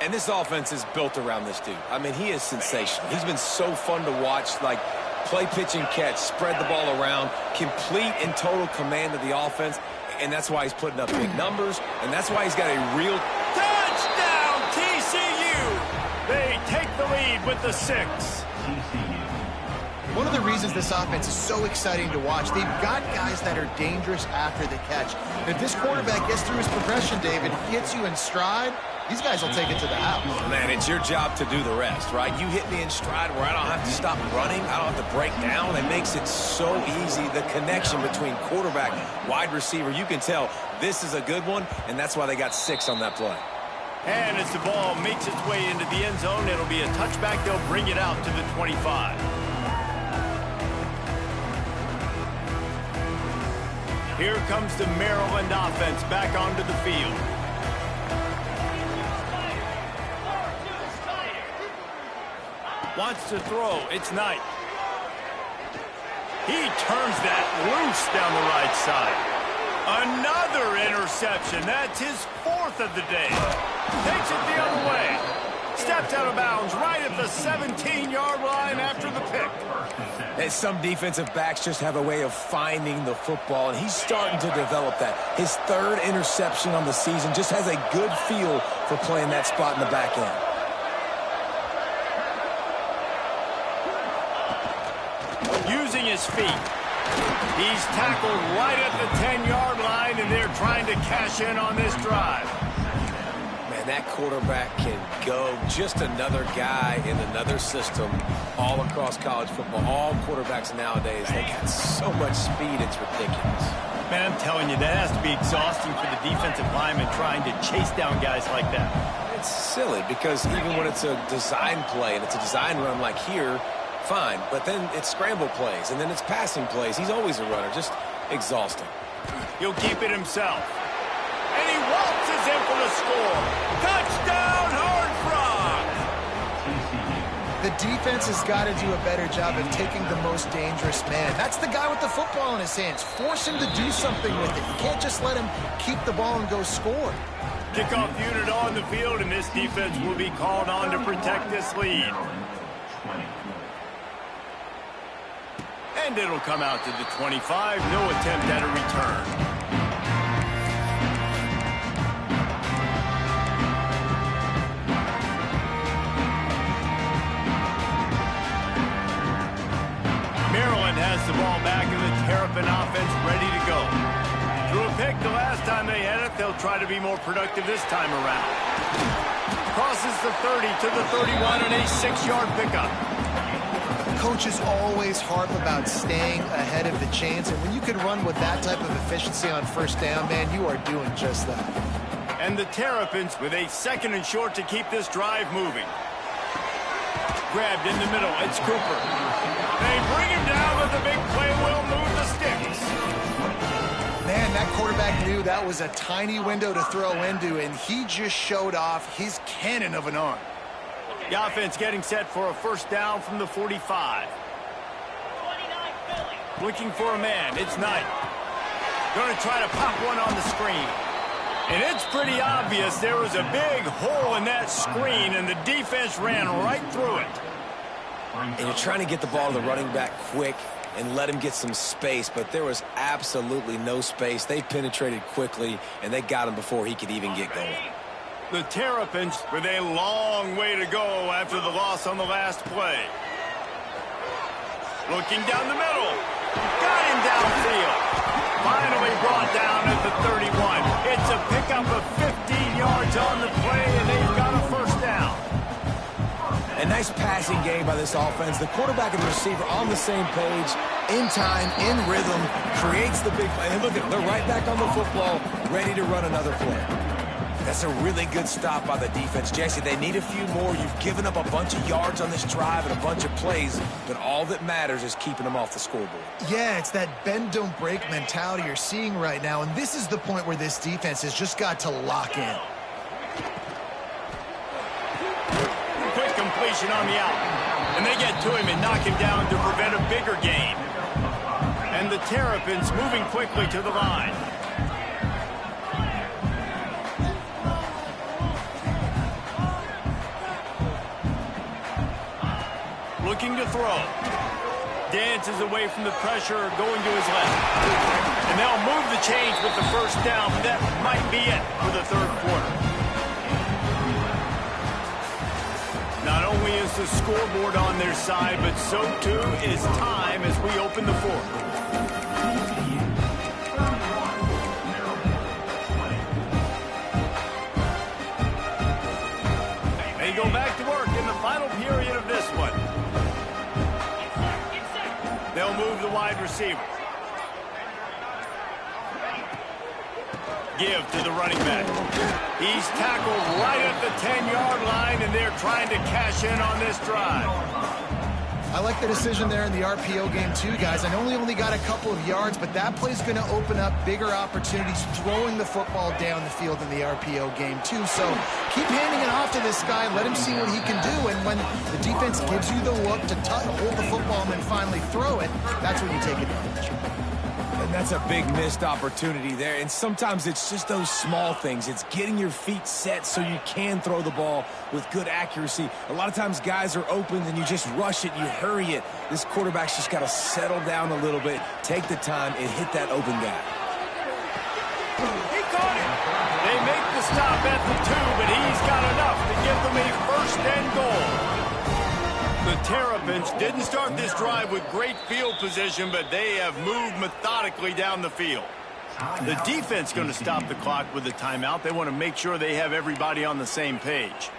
And this offense is built around this dude. I mean, he is sensational. He's been so fun to watch, like play, pitch, and catch, spread the ball around, complete and total command of the offense, and that's why he's putting up big numbers, and that's why he's got a real touchdown, TCU! They take the lead with the 6. One of the reasons this offense is so exciting to watch, they've got guys that are dangerous after the catch. And if this quarterback gets through his progression, David, hits you in stride, these guys will take it to the house. Man, it's your job to do the rest, right? You hit me in stride where I don't have to stop running. I don't have to break down. It makes it so easy. The connection between quarterback, wide receiver, you can tell this is a good one, and that's why they got 6 on that play. And as the ball makes its way into the end zone, it'll be a touchback. They'll bring it out to the 25. Here comes the Maryland offense back onto the field. Wants to throw. It's Knight. He turns that loose down the right side. Another interception. That's his 4th of the day. Takes it the other way. Steps out of bounds right at the 17-yard line after the pick. And some defensive backs just have a way of finding the football, and he's starting to develop that. His 3rd interception on the season, just has a good feel for playing that spot in the back end. Using his feet. He's tackled right at the 10-yard line, and they're trying to cash in on this drive. Man, that quarterback can go. Just another guy in another system all across college football. All quarterbacks nowadays, they got so much speed, it's ridiculous. Man, I'm telling you, that has to be exhausting for the defensive lineman trying to chase down guys like that. It's silly because even when it's a design play and it's a design run like here, fine, but then it's scramble plays, and then it's passing plays. He's always a runner, just exhausting. He'll keep it himself. And he waltzes in for the score. Touchdown, Hard Frog! The defense has got to do a better job of taking the most dangerous man. That's the guy with the football in his hands. Force him to do something with it. You can't just let him keep the ball and go score. Kickoff unit on the field, and this defense will be called on to protect this lead. And it'll come out to the 25. No attempt at a return. Maryland has the ball back in the Terrapin offense ready to go. Threw a pick the last time they had it. They'll try to be more productive this time around. Crosses the 30 to the 31 on a 6-yard pickup. Coaches always harp about staying ahead of the chains, and when you can run with that type of efficiency on first down, man, you are doing just that. And the Terrapins with a 2nd and short to keep this drive moving. Grabbed in the middle. It's Cooper. They bring him down, but the big play will move the sticks. Man, that quarterback knew that was a tiny window to throw into, and he just showed off his cannon of an arm. The offense getting set for a first down from the 45. Looking for a man. It's Knight. Going to try to pop one on the screen. And it's pretty obvious there was a big hole in that screen, and the defense ran right through it. And you're trying to get the ball to the running back quick and let him get some space, but there was absolutely no space. They penetrated quickly, and they got him before he could even get going. The Terrapins with a long way to go after the loss on the last play. Looking down the middle. Got him downfield. Finally brought down at the 31. It's a pickup of 15 yards on the play, and they've got a first down. A nice passing game by this offense. The quarterback and the receiver on the same page, in time, in rhythm, creates the big play. And look at it, they're right back on the football, ready to run another play. That's a really good stop by the defense. Jesse, they need a few more. You've given up a bunch of yards on this drive and a bunch of plays, but all that matters is keeping them off the scoreboard. Yeah, it's that bend, don't break mentality you're seeing right now, and this is the point where this defense has just got to lock in. Quick completion on the out, and they get to him and knock him down to prevent a bigger gain. And the Terrapins moving quickly to the line. Looking to throw. Dances away from the pressure, going to his left. And they'll move the chains with the first down. That might be it for the third quarter. Not only is the scoreboard on their side, but so too is time as we open the fourth. They go back to work in the final period of this one. They'll move the wide receiver. Give to the running back. He's tackled right at the 10-yard line, and they're trying to cash in on this drive. I like the decision there in the RPO game too, guys. I know he only got a couple of yards, but that play's going to open up bigger opportunities throwing the football down the field in the RPO game too. So keep handing it off to this guy. Let him see what he can do. And when the defense gives you the look to hold the football and then finally throw it, that's when you take advantage. And that's a big missed opportunity there. And sometimes it's just those small things. It's getting your feet set so you can throw the ball with good accuracy. A lot of times guys are open and you just rush it, you hurry it. This quarterback's just got to settle down a little bit, take the time, and hit that open guy. He caught it. They make the stop at the 2, but he's got enough to give them a first and goal. The Terrapins didn't start this drive with great field position, but they have moved methodically down the field. The defense going to stop the clock with a timeout. They want to make sure they have everybody on the same page.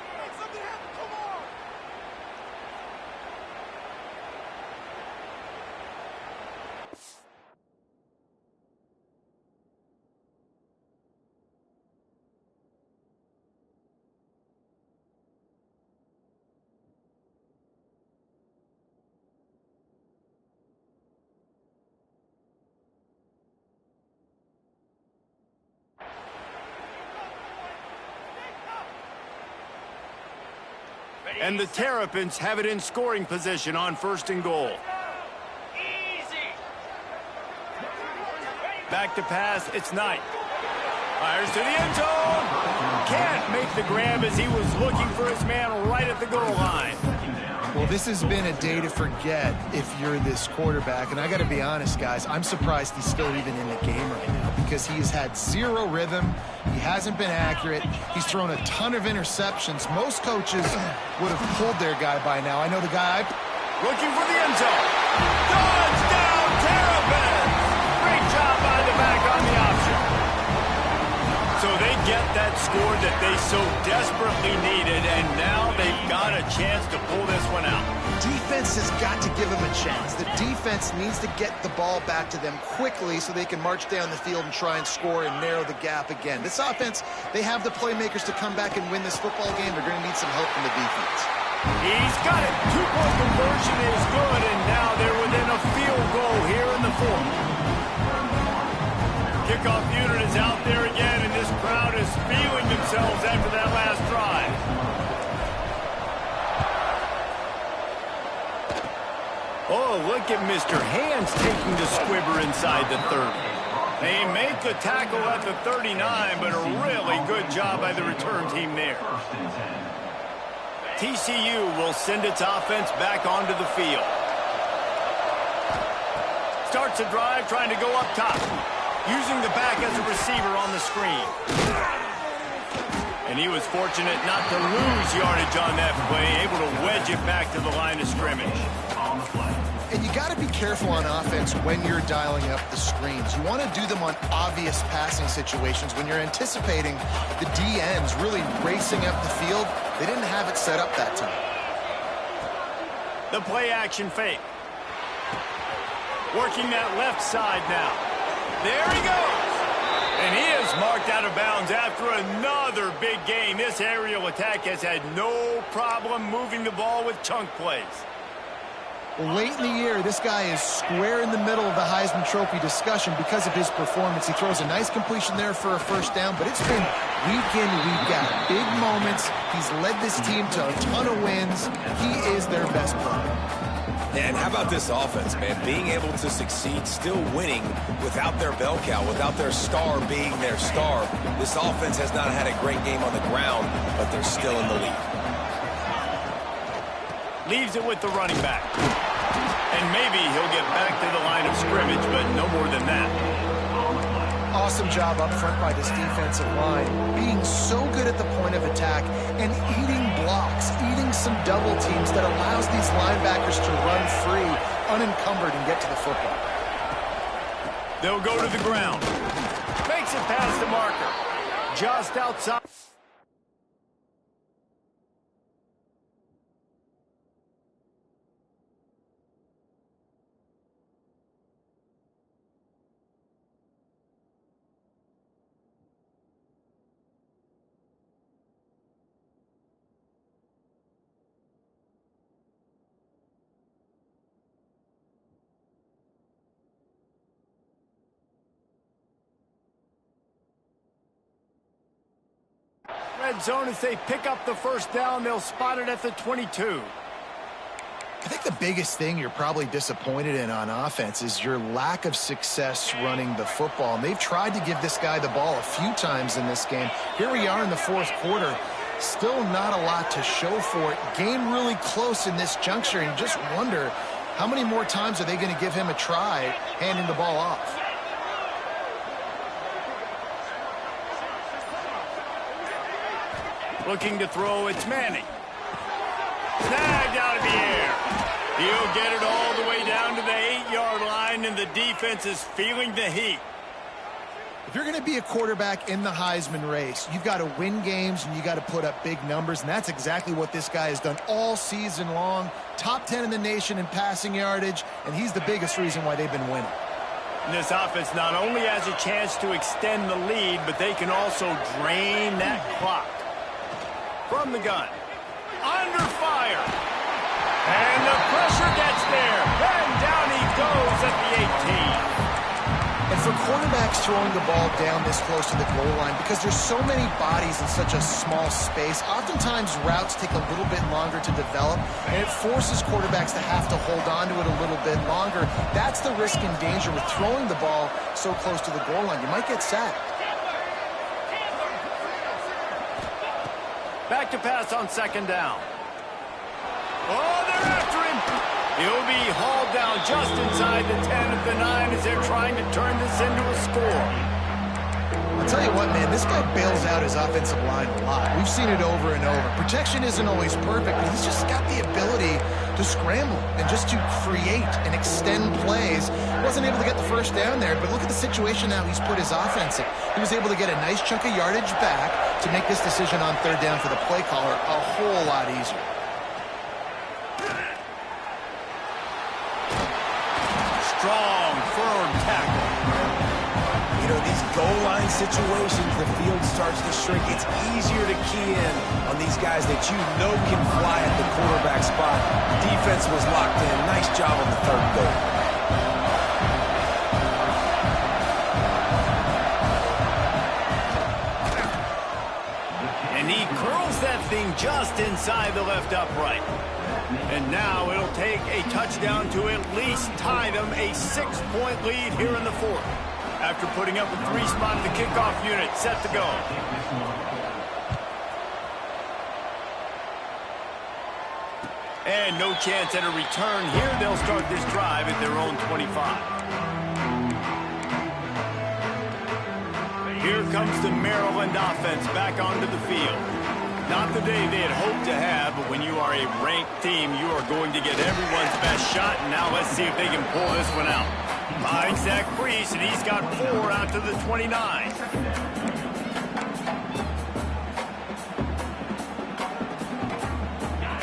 And the Terrapins have it in scoring position on 1st and goal. Back to pass, it's Knight. Fires to the end zone. Can't make the grab as he was looking for his man right at the goal line. Well, this has been a day to forget if you're this quarterback. And I got to be honest, guys, I'm surprised he's still even in the game right now because he has had zero rhythm. He hasn't been accurate. He's thrown a ton of interceptions. Most coaches would have pulled their guy by now. I know the guy. Looking for the end zone. Touchdown, Terrapins! Great job by the back on the option. So they get that score that they so desperately needed, and now they've got a chance to pull this one out. Defense has got to give them a chance. The defense needs to get the ball back to them quickly so they can march down the field and try and score and narrow the gap again. This offense, they have the playmakers to come back and win this football game. They're going to need some help from the defense. He's got it. 2-point conversion is good, and now they're within a field goal here in the 4th. Kickoff unit is out there again, and this crowd is feeling themselves after that last drive. Oh, look at Mr. Hands taking the squibber inside the 30. They make the tackle at the 39, but a really good job by the return team there. TCU will send its offense back onto the field. Starts a drive trying to go up top. Using the back as a receiver on the screen. And he was fortunate not to lose yardage on that play, able to wedge it back to the line of scrimmage. And you got to be careful on offense when you're dialing up the screens. You want to do them on obvious passing situations when you're anticipating the DNs really racing up the field. They didn't have it set up that time. The play action fake. Working that left side now. There he goes. And he is marked out of bounds after another big gain. This aerial attack has had no problem moving the ball with chunk plays. Well, late in the year, this guy is square in the middle of the Heisman Trophy discussion because of his performance. He throws a nice completion there for a first down, but it's been week in, week out. Big moments. He's led this team to a ton of wins. He is their best player. And how about this offense, man? Being able to succeed, still winning without their bell cow, without their star being their star. This offense has not had a great game on the ground, but they're still in the lead. Leaves it with the running back. And maybe he'll get back to the line of scrimmage, but no more than that. Awesome job up front by this defensive line, being so good at the point of attack and eating blocks, eating some double teams that allows these linebackers to run free, unencumbered, and get to the football. They'll go to the ground. Makes it past the marker. Just outside. Red zone as they pick up the first down. They'll spot it at the 22. I think the biggest thing you're probably disappointed in on offense is your lack of success running the football. And they've tried to give this guy the ball a few times in this game. Here we are in the 4th quarter. Still not a lot to show for it. Game really close in this juncture. And you just wonder how many more times are they going to give him a try handing the ball off. Looking to throw, it's Manning. Snagged out of the air. He'll get it all the way down to the 8-yard line, and the defense is feeling the heat. If you're going to be a quarterback in the Heisman race, you've got to win games and you got to put up big numbers, and that's exactly what this guy has done all season long. Top 10 in the nation in passing yardage, and he's the biggest reason why they've been winning. And this offense not only has a chance to extend the lead, but they can also drain that clock. From the gun. Under fire. And the pressure gets there. And down he goes at the 18. And for quarterbacks throwing the ball down this close to the goal line, because there's so many bodies in such a small space, oftentimes routes take a little bit longer to develop, and it forces quarterbacks to have to hold on to it a little bit longer. That's the risk and danger with throwing the ball so close to the goal line. You might get sacked. Back to pass on second down. Oh, they're after him. He'll be hauled down just inside the 10 of the 9 as they're trying to turn this into a score. I'll tell you what, man, this guy bails out his offensive line a lot. We've seen it over and over. Protection isn't always perfect, but he's just got the ability to scramble and just to create and extend plays. Wasn't able to get the first down there, but look at the situation now he's put his offense in. He was able to get a nice chunk of yardage back to make this decision on third down for the play caller a whole lot easier. Strong, firm tackle. You know, these goal line situations, the field starts to shrink. It's easier to key in on these guys that you know can fly at the quarterback spot. The defense was locked in. Nice job on the third goal. And he curls that thing just inside the left upright. And now it'll take a touchdown to at least tie them a 6-point lead here in the fourth. After putting up a 3-spot, the kickoff unit set to go. And no chance at a return here. They'll start this drive at their own 25. Here comes the Maryland offense back onto the field. Not the day they had hoped to have, but when you are a ranked team, you are going to get everyone's best shot. And now let's see if they can pull this one out. Finds that crease, and he's got 4 out to the 29.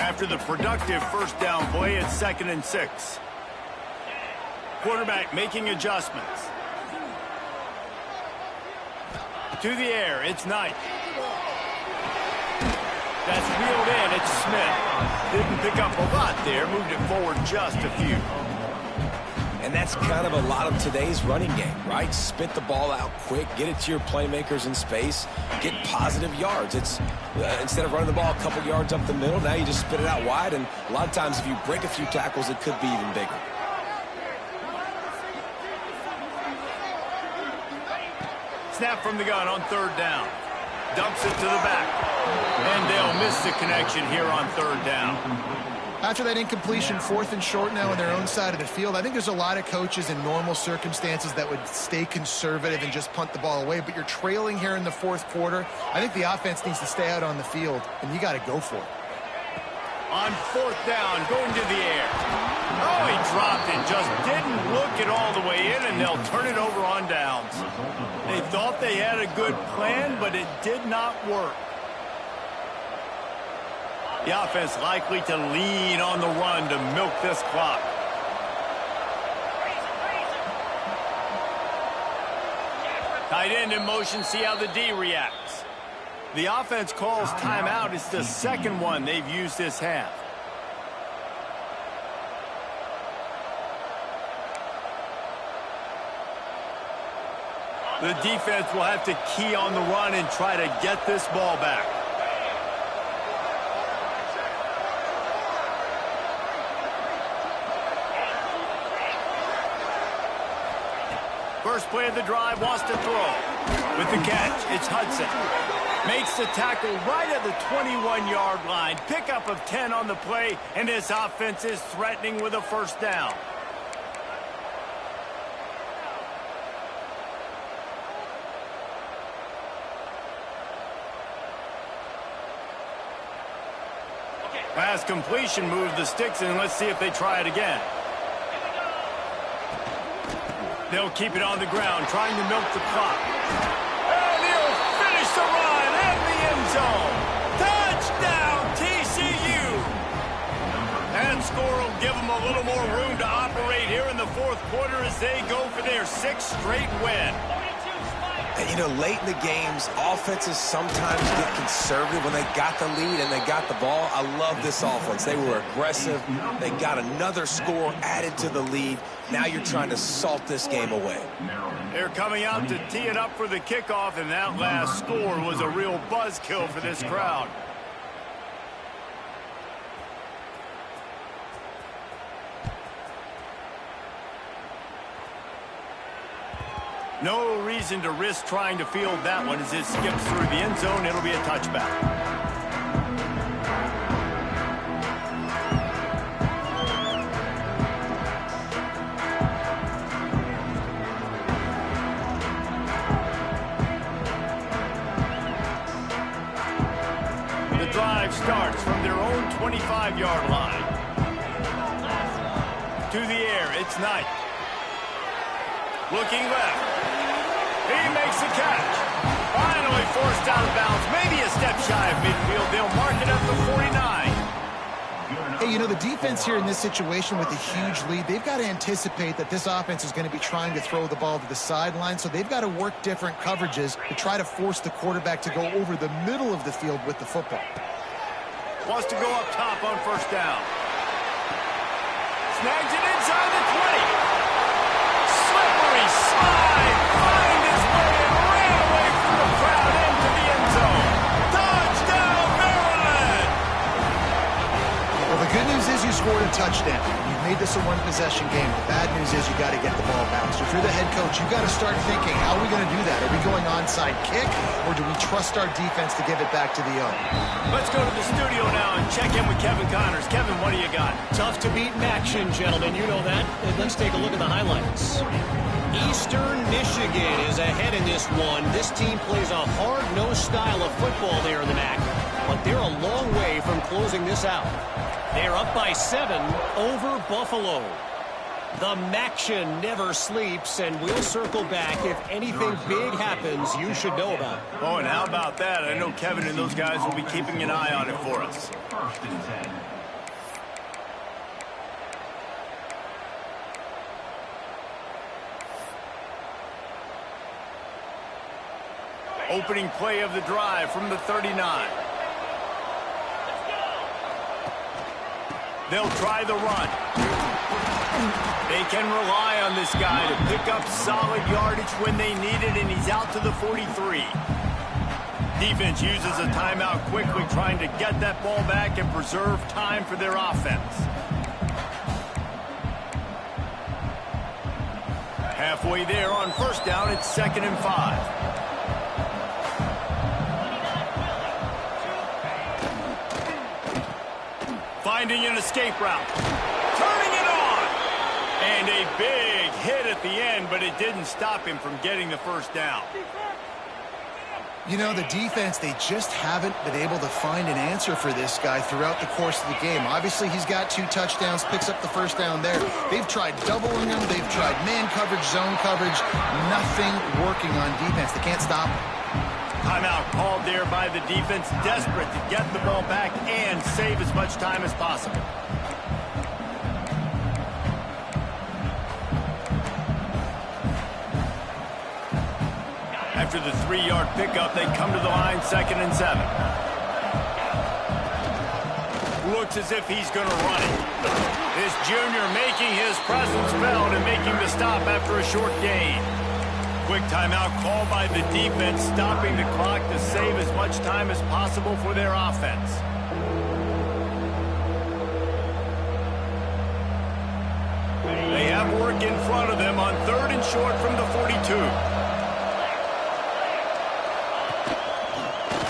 After the productive first down play, it's 2nd and 6. Quarterback making adjustments. To the air, it's Knight. That's wheeled in, it's Smith. Didn't pick up a lot there, moved it forward just a few. And that's kind of a lot of today's running game, right? Spit the ball out quick, get it to your playmakers in space, get positive yards. It's instead of running the ball a couple yards up the middle, now you just spit it out wide, and a lot of times if you break a few tackles, it could be even bigger. Snap from the gun on third down. Dumps it to the back. And they'll miss the connection here on third down. After that incompletion, 4th and short now on their own side of the field, I think there's a lot of coaches in normal circumstances that would stay conservative and just punt the ball away. But you're trailing here in the fourth quarter. I think the offense needs to stay out on the field, and you got to go for it. On 4th down, going to the air. Oh, he dropped it. Just didn't look it all the way in, and they'll turn it over on downs. They thought they had a good plan, but it did not work. The offense likely to lean on the run to milk this clock. Tight end in motion, see how the D reacts. The offense calls timeout. It's the second one they've used this half. The defense will have to key on the run and try to get this ball back. First play of the drive, wants to throw. With the catch, it's Hudson. Makes the tackle right at the 21-yard line. Pickup of 10 on the play, and his offense is threatening with a first down. Pass completion moves the sticks, and let's see if they try it again. They'll keep it on the ground, trying to milk the clock. And he'll finish the run in the end zone. Touchdown, TCU! That score will give them a little more room to operate here in the fourth quarter as they go for their 6th straight win. And, you know, late in the games, offenses sometimes get conservative when they got the lead and they got the ball. I love this offense. They were aggressive. They got another score added to the lead. Now you're trying to salt this game away. They're coming out to tee it up for the kickoff, and that last score was a real buzzkill for this crowd. No reason to risk trying to field that one as it skips through the end zone. It'll be a touchback. The drive starts from their own 25-yard line. To the air, it's Knight. Looking left. He makes the catch. Finally forced out of bounds. Maybe a step shy of midfield. They'll mark it up to 49. Hey, you know, the defense here in this situation with a huge lead, they've got to anticipate that this offense is going to be trying to throw the ball to the sideline, so they've got to work different coverages to try to force the quarterback to go over the middle of the field with the football. Wants to go up top on first down. Snags it inside the 20. Slippery slide, find his way and ran away from the crowd into the end zone. Touchdown, Maryland! Well, the good news is you scored a touchdown. You've made this a one-possession game. The bad news is you got to get the ball back. So if you're the head coach, you've got to start thinking, how are we going to do that? Are we going onside kick, or do we trust our defense to give it back to the O? Let's go to the studio now and check in with Kevin Connors. Kevin, what do you got? Tough to beat action, gentlemen. You know that. And let's take a look at the highlights. Eastern Michigan is ahead in this one. This team plays a hard-nosed style of football there in the MAC, but they're a long way from closing this out. They're up by 7 over Buffalo. The Maction never sleeps, and we'll circle back if anything big happens you should know about. Oh, and how about that? I know Kevin and those guys will be keeping an eye on it for us. Opening play of the drive from the 39. They'll try the run. They can rely on this guy to pick up solid yardage when they need it, and he's out to the 43. Defense uses a timeout quickly, trying to get that ball back and preserve time for their offense. Halfway there on first down, it's 2nd and 5. Finding an escape route. Turning it on. And a big hit at the end, but it didn't stop him from getting the first down. You know, the defense, they just haven't been able to find an answer for this guy throughout the course of the game. Obviously, he's got 2 touchdowns, picks up the first down there. They've tried doubling him. They've tried man coverage, zone coverage. Nothing working on defense. They can't stop him. Timeout called there by the defense, desperate to get the ball back and save as much time as possible. After the 3-yard pickup, they come to the line, 2nd and 7. Looks as if he's going to run it. This junior making his presence felt and making the stop after a short gain. Quick timeout called by the defense, stopping the clock to save as much time as possible for their offense. They have work in front of them on 3rd and short from the 42.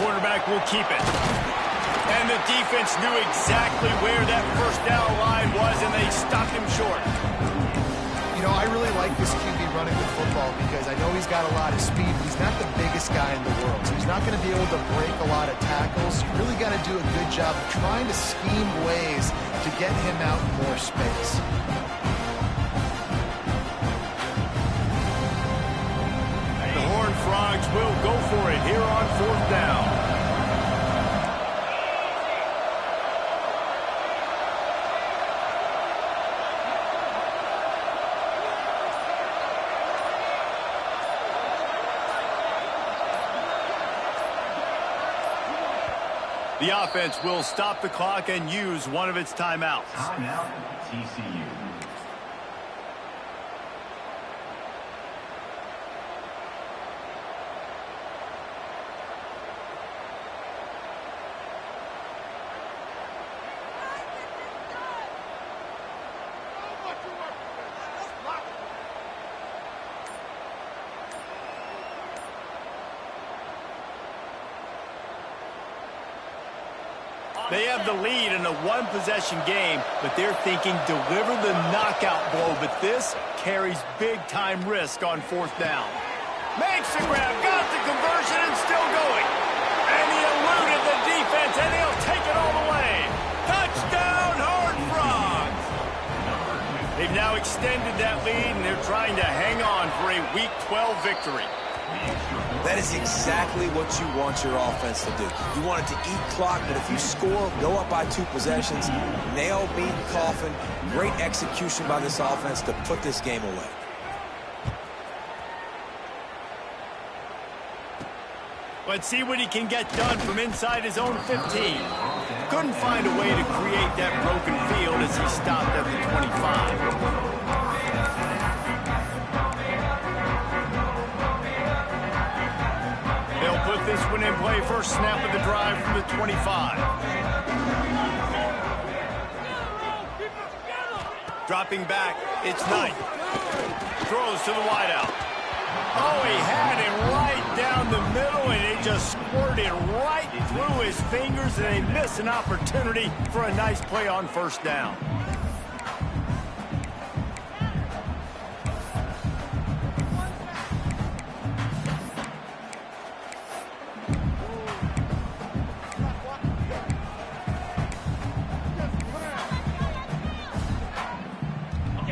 Quarterback will keep it. And the defense knew exactly where that first down line was, and they stopped him short. You know, I really like this QB running the football because I know he's got a lot of speed, but he's not the biggest guy in the world. So he's not going to be able to break a lot of tackles. You really got to do a good job of trying to scheme ways to get him out in more space. The Horned Frogs will go for it here on 4th down. The offense will stop the clock and use one of its timeouts. Timeout, TCU. They have the lead in a one-possession game, but they're thinking deliver the knockout blow. But this carries big-time risk on fourth down. Makes the grab, got the conversion, and still going. And he eluded the defense, and he'll take it all the way. Touchdown, Horned Frogs! They've now extended that lead, and they're trying to hang on for a Week 12 victory. That is exactly what you want your offense to do. You want it to eat clock, but if you score, go up by 2 possessions, nail, beat, coffin. Great execution by this offense to put this game away. Let's see what he can get done from inside his own 15. Couldn't find a way to create that broken field as he stopped at the 25. They'll put this one in play. First snap of the drive from the 25. Dropping back, it's Knight. Throws to the wideout. Oh, he had it right down the middle, and it just squirted right through his fingers, and they missed an opportunity for a nice play on first down.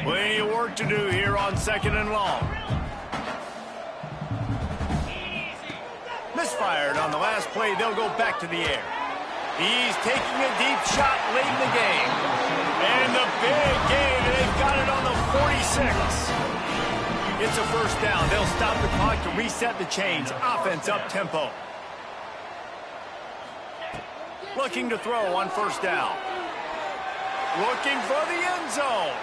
Plenty of work to do here on second and long. Misfired on the last play. They'll go back to the air. He's taking a deep shot late in the game. And the big game, they've got it on the 46. It's a first down. They'll stop the clock to reset the chains. Offense up tempo. Looking to throw on first down. Looking for the end zone.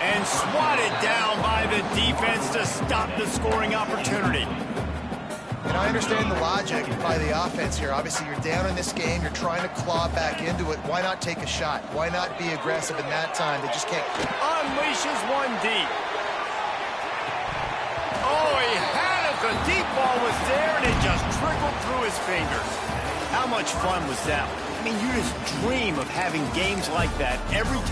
And swatted down by the defense to stop the scoring opportunity. And I understand the logic by the offense here. Obviously, you're down in this game. You're trying to claw back into it. Why not take a shot? Why not be aggressive in that time? They just can't. Unleashes one deep. Oh, he had it. The deep ball was there, and it just trickled through his fingers. How much fun was that? I mean, you just dream of having games like that every time.